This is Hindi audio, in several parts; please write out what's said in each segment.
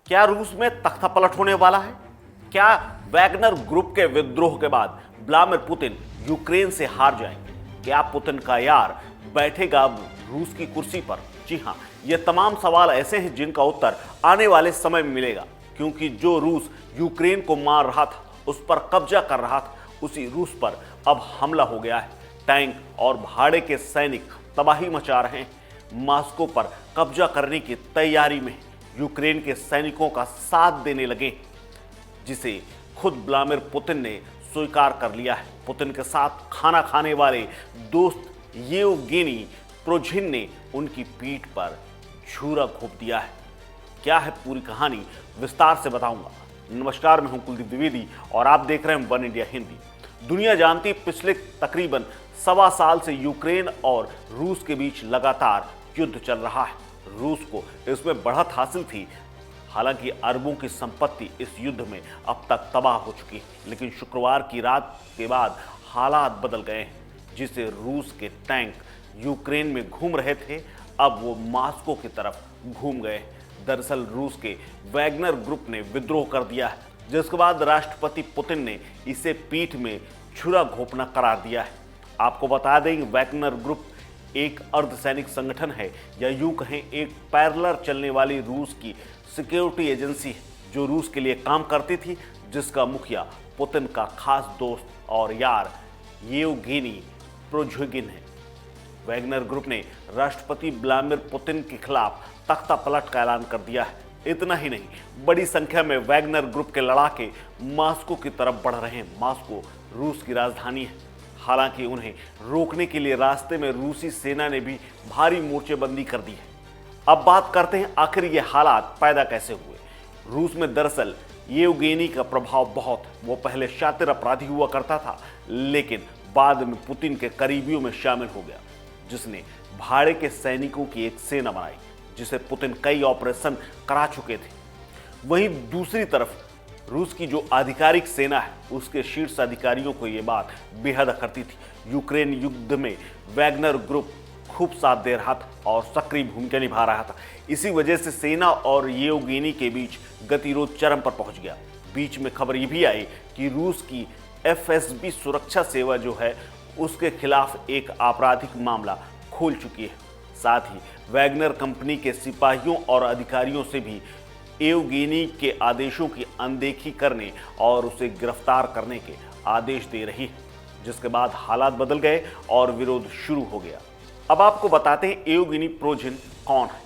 क्या रूस में तख्ता पलट होने वाला है? क्या वैगनर ग्रुप के विद्रोह के बाद व्लादिमीर पुतिन यूक्रेन से हार जाएंगे? क्या पुतिन का यार बैठेगा अब रूस की कुर्सी पर? जी हां, ये तमाम सवाल ऐसे हैं जिनका उत्तर आने वाले समय में मिलेगा, क्योंकि जो रूस यूक्रेन को मार रहा था, उस पर कब्जा कर रहा था, उसी रूस पर अब हमला हो गया है। टैंक और भाड़े के सैनिक तबाही मचा रहे हैं। मॉस्को पर कब्जा करने की तैयारी में यूक्रेन के सैनिकों का साथ देने लगे, जिसे खुद व्लादिमीर पुतिन ने स्वीकार कर लिया है। पुतिन के साथ खाना खाने वाले दोस्त येवगेनी प्रोझिन ने उनकी पीठ पर छुरा घोंप दिया है। क्या है पूरी कहानी, विस्तार से बताऊंगा। नमस्कार, मैं हूं कुलदीप द्विवेदी और आप देख रहे हैं वन इंडिया हिंदी। दुनिया जानती पिछले तकरीबन 1.25 साल से यूक्रेन और रूस के बीच लगातार युद्ध चल रहा है। रूस को इसमें बढ़त हासिल थी, हालांकि अरबों की संपत्ति इस युद्ध में अब तक तबाह हो चुकी है। लेकिन शुक्रवार की रात के बाद हालात बदल गए हैं, जिसे रूस के टैंक यूक्रेन में घूम रहे थे, अब वो मॉस्को की तरफ घूम गए। दरअसल रूस के वैगनर ग्रुप ने विद्रोह कर दिया है, जिसके बाद राष्ट्रपति पुतिन ने इसे पीठ में छुरा घोंपना करार दिया है। आपको बता दें, वैगनर ग्रुप एक अर्धसैनिक संगठन है, या यूं कहें एक पैरेलल चलने वाली रूस की सिक्योरिटी एजेंसी है, जो रूस के लिए काम करती थी, जिसका मुखिया पुतिन का खास दोस्त और यार येवगेनी प्रोझिन है। वैगनर ग्रुप ने राष्ट्रपति व्लादिमीर पुतिन के खिलाफ तख्ता पलट का ऐलान कर दिया है। इतना ही नहीं, बड़ी संख्या में वैगनर ग्रुप के लड़ाके मॉस्को की तरफ बढ़ रहे हैं। मॉस्को रूस की राजधानी है। हालांकि उन्हें रोकने के लिए रास्ते में रूसी सेना ने भी भारी मोर्चेबंदी कर दी है। अब बात करते हैं, आखिर ये हालात पैदा कैसे हुए। रूस में दरअसल येवगेनी का प्रभाव बहुत, वो पहले शातिर अपराधी हुआ करता था, लेकिन बाद में पुतिन के करीबियों में शामिल हो गया, जिसने भाड़े के सैनिकों की एक सेना बनाई, जिसे पुतिन कई ऑपरेशन करा चुके थे। वहीं दूसरी तरफ रूस की जो आधिकारिक सेना है, उसके शीर्ष अधिकारियों को यह बात बेहद अखरती थी। यूक्रेन युद्ध में वैगनर ग्रुप खूब साथ दे रहा था और सक्रिय भूमिका निभा रहा था। इसी वजह से सेना और येवगेनी के बीच गतिरोध चरम पर पहुंच गया। बीच में खबर यह भी आई कि रूस की एफएसबी सुरक्षा सेवा जो है, उसके खिलाफ एक आपराधिक मामला खोल चुकी है। साथ ही वैगनर कंपनी के सिपाहियों और अधिकारियों से भी येवगेनी के आदेशों की अनदेखी करने और उसे गिरफ्तार करने के आदेश दे रही है, जिसके बाद हालात बदल गए और विरोध शुरू हो गया। अब आपको बताते हैं येवगेनी प्रोझिन कौन है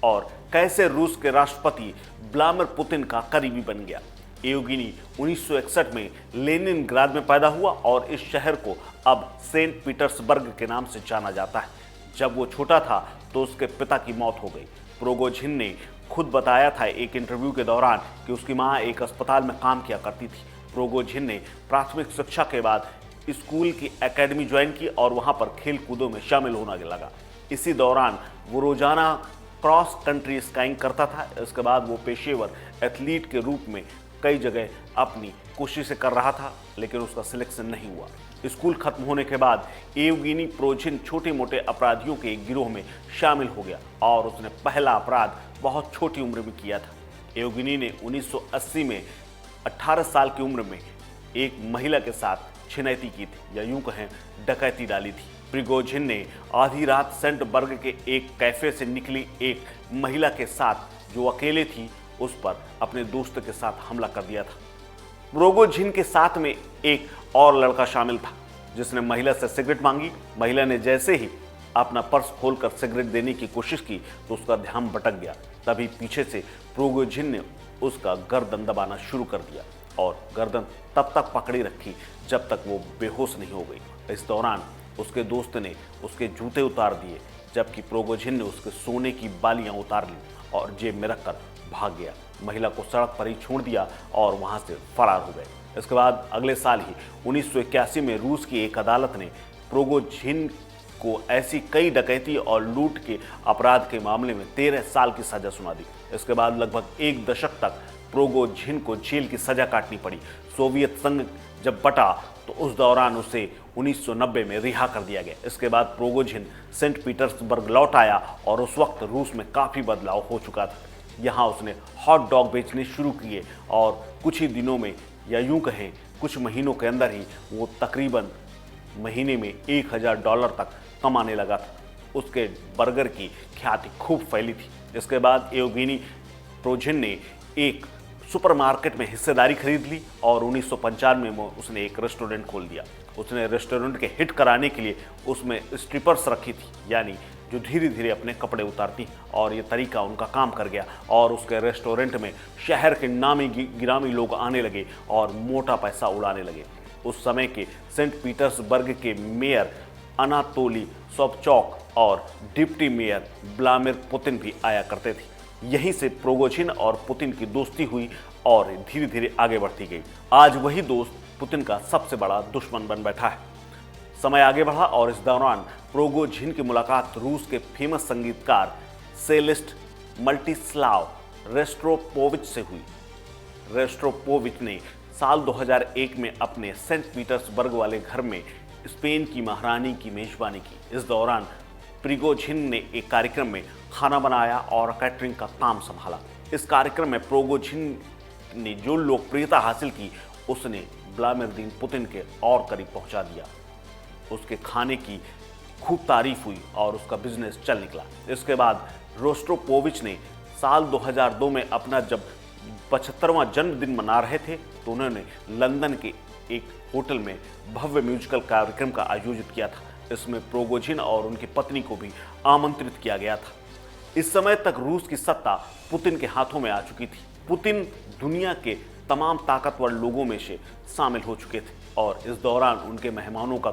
और कैसे रूस के राष्ट्रपति व्लादिमीर पुतिन का करीबी बन गया। येवगेनी 1961 में लेनिनग्राद में पैदा हुआ और इस शहर को अब सेंट पीटर्सबर्ग के नाम से जाना जाता है। जब वो छोटा था तो उसके पिता की मौत हो गई। प्रोगोझिन ने खुद बताया था एक इंटरव्यू के दौरान कि उसकी मां एक अस्पताल में काम किया करती थी। प्रोगोझिन ने प्राथमिक शिक्षा के बाद स्कूल की एकेडमी ज्वाइन की और वहां पर खेल कूदों में शामिल होने लगा। इसी दौरान वो रोजाना क्रॉस कंट्री स्काइंग करता था। इसके बाद वो पेशेवर एथलीट के रूप में कई जगह अपनी कोशिशें कर रहा था, लेकिन उसका सिलेक्शन नहीं हुआ। स्कूल खत्म होने के बाद येवगेनी प्रोझिन छोटे मोटे अपराधियों के एक गिरोह में शामिल हो गया और उसने पहला अपराध बहुत छोटी उम्र में किया था। येवगेनी ने 1980 में 18 साल की उम्र में एक महिला के साथ छिनैती की थी, या यूं कहें डकैती डाली थी। प्रिगोझिन ने आधी रात सेंट बर्ग के एक कैफे से निकली एक महिला के साथ, जो अकेले थी, उस पर अपने दोस्त के साथ हमला कर दिया था। प्रिगोझिन के साथ में एक और लड़का शामिल था, जिसने महिला से सिगरेट मांगी। महिला ने जैसे ही अपना पर्स खोलकर सिगरेट देने की कोशिश की तो उसका ध्यान भटक गया। तभी पीछे से प्रिगोझिन ने उसका गर्दन दबाना शुरू कर दिया और गर्दन तब तक पकड़ी रखी जब तक वो बेहोश नहीं हो गई। इस दौरान उसके दोस्त ने उसके जूते उतार दिए, जबकि प्रिगोझिन ने उसके सोने की बालियां उतार ली और जेब में रखकर भाग गया। महिला को सड़क पर ही छोड़ दिया और वहां से फरार हो गए। इसके बाद अगले साल ही 1981 में रूस की एक अदालत ने प्रिगोझिन को ऐसी कई डकैती और लूट के अपराध के मामले में 13 साल की सजा सुना दी। इसके बाद लगभग एक दशक तक प्रिगोझिन को जेल की सजा काटनी पड़ी। सोवियत संघ जब बटा तो उस दौरान उसे 1990 में रिहा कर दिया गया। इसके बाद प्रिगोझिन सेंट पीटर्सबर्ग लौट आया और उस वक्त रूस में काफी बदलाव हो चुका था। यहाँ उसने हॉट डॉग बेचने शुरू किए और कुछ ही दिनों में या यूं कहें कुछ महीनों के अंदर ही वो तकरीबन महीने में $1000 तक कमाने लगा था। उसके बर्गर की ख्याति खूब फैली थी। इसके बाद एवगेनी प्रिगोजिन ने एक सुपरमार्केट में हिस्सेदारी खरीद ली और 1995 में उसने एक रेस्टोरेंट खोल दिया। उसने रेस्टोरेंट के हिट कराने के लिए उसमें स्ट्रिपर्स रखी थी, यानी जो धीरे धीरे अपने कपड़े उतारती, और ये तरीका उनका काम कर गया और उसके रेस्टोरेंट में शहर के नामी गिरामी लोग आने लगे और मोटा पैसा उड़ाने लगे। उस समय के सेंट पीटर्सबर्ग के मेयर अनातोली सोबचौक और डिप्टी मेयर व्लादिमीर पुतिन भी आया करते थे। यहीं से प्रिगोजिन और पुतिन की दोस्ती हुई और धीरे धीरे आगे बढ़ती गई। आज वही दोस्त पुतिन का सबसे बड़ा दुश्मन बन बैठा है। समय आगे बढ़ा और इस दौरान प्रिगोजिन की मुलाकात रूस के फेमस संगीतकार सेलिस्ट मस्तिस्लाव रेस्ट्रोपोविच से हुई। रेस्ट्रोपोविच ने साल 2001 में अपने सेंट पीटर्सबर्ग वाले घर में स्पेन की महारानी की मेजबानी की। इस दौरान प्रिगोजिन ने एक कार्यक्रम में खाना बनाया और कैटरिंग का काम संभाला। इस कार्यक्रम में प्रिगोजिन ने जो लोकप्रियता हासिल की, उसने व्लादिमीर पुतिन के और करीब पहुंचा दिया। उसके खाने की खूब तारीफ हुई और उसका बिजनेस चल निकला। इसके बाद रेस्ट्रोपोविच ने साल 2002 में अपना जब 75वां जन्मदिन मना रहे थे तो उन्होंने लंदन के एक होटल में भव्य म्यूजिकल कार्यक्रम का आयोजित किया था। इसमें प्रिगोजिन और उनकी पत्नी को भी आमंत्रित किया गया था। इस समय तक रूस की सत्ता पुतिन के हाथों में आ चुकी थी। पुतिन दुनिया के तमाम ताकतवर लोगों में से शामिल हो चुके थे और इस दौरान उनके मेहमानों का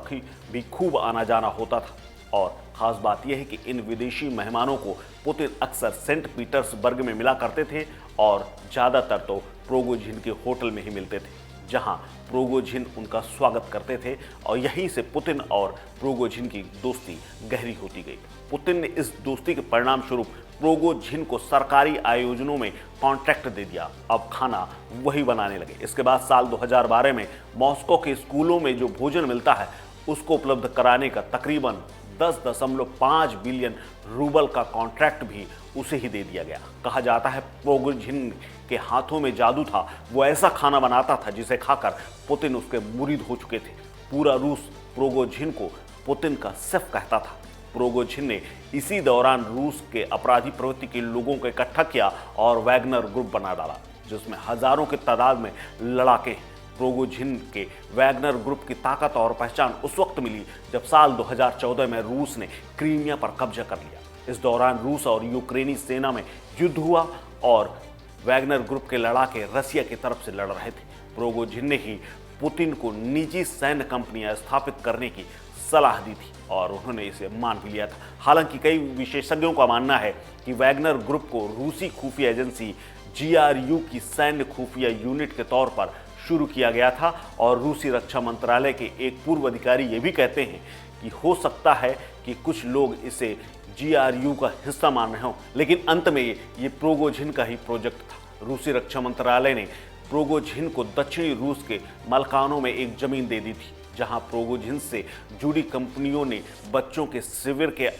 भी खूब आना जाना होता था। और ख़ास बात यह है कि इन विदेशी मेहमानों को पुतिन अक्सर सेंट पीटर्सबर्ग में मिला करते थे और ज़्यादातर तो प्रिगोजिन के होटल में ही मिलते थे, जहां प्रिगोजिन उनका स्वागत करते थे और यहीं से पुतिन और प्रिगोजिन की दोस्ती गहरी होती गई। पुतिन ने इस दोस्ती के परिणाम स्वरूप प्रिगोजिन को सरकारी आयोजनों में कॉन्ट्रैक्ट दे दिया। अब खाना वही बनाने लगे। इसके बाद साल 2012 में मॉस्को के स्कूलों में जो भोजन मिलता है उसको उपलब्ध कराने का तकरीबन 10.5 बिलियन रूबल का कॉन्ट्रैक्ट भी उसे ही दे दिया गया। कहा जाता है प्रिगोजिन के हाथों में जादू था। वो ऐसा खाना बनाता था जिसे खाकर पुतिन उसके मुरीद हो चुके थे। पूरा रूस प्रिगोजिन को पुतिन का शेफ कहता था। प्रिगोजिन ने इसी दौरान रूस के अपराधी प्रवृत्ति के लोगों को इकट्ठा किया और वैगनर ग्रुप बना डाला, जिसमें हजारों की तादाद में लड़ाके। प्रिगोजिन के वैगनर ग्रुप की ताकत और पहचान उस वक्त मिली जब साल 2014 में रूस ने क्रीमिया पर कब्जा कर लिया। इस दौरान रूस और यूक्रेनी सेना में युद्ध हुआ और वैगनर ग्रुप के लड़ाके रसिया की तरफ से लड़ रहे थे। प्रिगोजिन ने ही पुतिन को निजी सैन्य कंपनियां स्थापित करने की सलाह दी थी और उन्होंने इसे मान भी लिया था। हालांकि कई विशेषज्ञों का मानना है कि वैगनर ग्रुप को रूसी खुफिया एजेंसी GRU की सैन्य खुफिया यूनिट के तौर पर शुरू किया गया था और रूसी रक्षा मंत्रालय के एक पूर्व अधिकारी ये भी कहते हैं कि हो सकता है कि कुछ लोग इसे GRU का हिस्सा मान रहे हों, लेकिन अंत में ये प्रिगोजिन का ही प्रोजेक्ट था। रूसी रक्षा मंत्रालय ने प्रिगोजिन को दक्षिणी रूस के मलकानों में एक जमीन दे दी थी, जहां प्रिगोजिन से जुड़ी कंपनियों ने बच्चों के शिविर के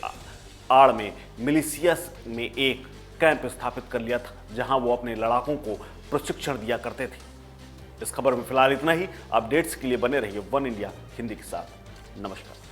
आड़ में मिलिशियस में एक कैंप स्थापित कर लिया था, जहां वो अपने लड़ाकों को प्रशिक्षण दिया करते थे। इस खबर में फिलहाल इतना ही। अपडेट्स के लिए बने रहिए वन इंडिया हिंदी के साथ। नमस्कार।